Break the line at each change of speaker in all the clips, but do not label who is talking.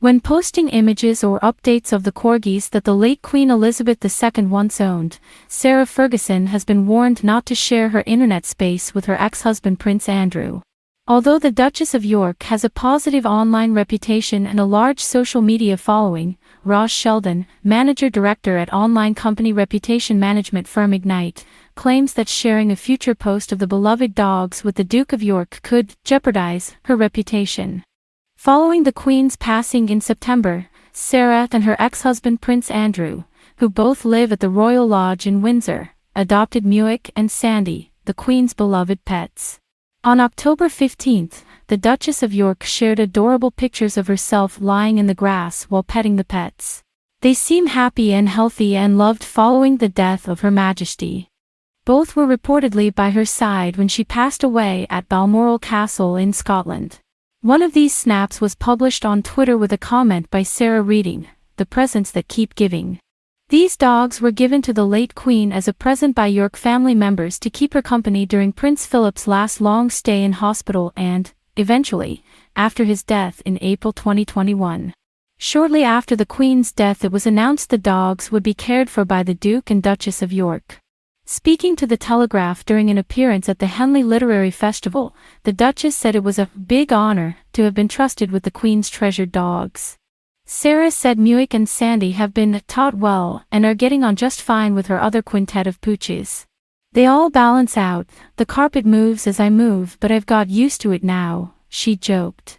When posting images or updates of the corgis that the late Queen Elizabeth II once owned, Sarah Ferguson has been warned not to share her internet space with her ex-husband Prince Andrew. Although the Duchess of York has a positive online reputation and a large social media following, Ross Sheldon, manager-director at online company reputation management firm Ignite, claims that sharing a future post of the beloved dogs with the Duke of York could jeopardize her reputation. Following the Queen's passing in September, Sarah and her ex-husband Prince Andrew, who both live at the Royal Lodge in Windsor, adopted Muick and Sandy, the Queen's beloved pets. On October 15, the Duchess of York shared adorable pictures of herself lying in the grass while petting the pets. They seem happy and healthy and loved following the death of Her Majesty. Both were reportedly by her side when she passed away at Balmoral Castle in Scotland. One of these snaps was published on Twitter with a comment by Sarah reading, "The presents that keep giving." These dogs were given to the late Queen as a present by York family members to keep her company during Prince Philip's last long stay in hospital and, eventually, after his death in April 2021. Shortly after the Queen's death, it was announced the dogs would be cared for by the Duke and Duchess of York. Speaking to The Telegraph during an appearance at the Henley Literary Festival, the Duchess said it was a big honor to have been trusted with the Queen's treasured dogs. Sarah said Muick and Sandy have been taught well and are getting on just fine with her other quintet of pooches. "They all balance out, the carpet moves as I move, but I've got used to it now," she joked.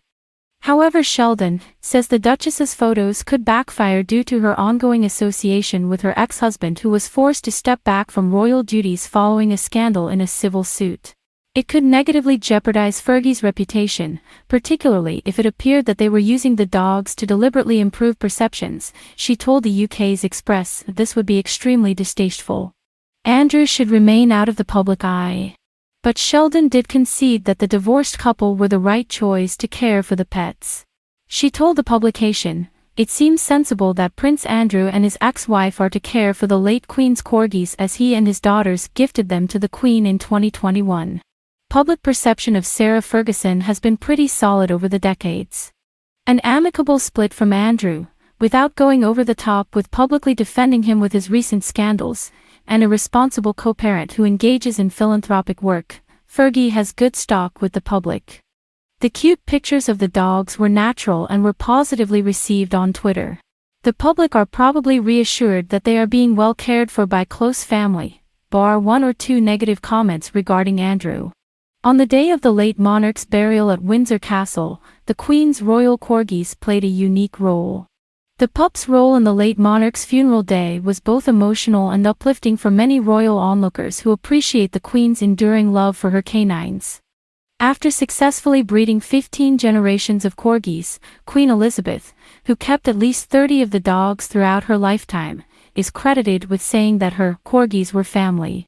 However, Sheldon says the Duchess's photos could backfire due to her ongoing association with her ex-husband, who was forced to step back from royal duties following a scandal in a civil suit. It could negatively jeopardize Fergie's reputation, particularly if it appeared that they were using the dogs to deliberately improve perceptions. She told the UK's Express this would be extremely distasteful. Andrew should remain out of the public eye. But Sheldon did concede that the divorced couple were the right choice to care for the pets. She told the publication, "It seems sensible that Prince Andrew and his ex-wife are to care for the late Queen's corgis as he and his daughters gifted them to the Queen in 2021. Public perception of Sarah Ferguson has been pretty solid over the decades. An amicable split from Andrew, without going over the top with publicly defending him with his recent scandals, and a responsible co-parent who engages in philanthropic work, Fergie has good stock with the public." The cute pictures of the dogs were natural and were positively received on Twitter. The public are probably reassured that they are being well cared for by close family, bar one or two negative comments regarding Andrew. On the day of the late monarch's burial at Windsor Castle, the Queen's royal corgis played a unique role. The pup's role in the late monarch's funeral day was both emotional and uplifting for many royal onlookers who appreciate the Queen's enduring love for her canines. After successfully breeding 15 generations of corgis, Queen Elizabeth, who kept at least 30 of the dogs throughout her lifetime, is credited with saying that her corgis were family.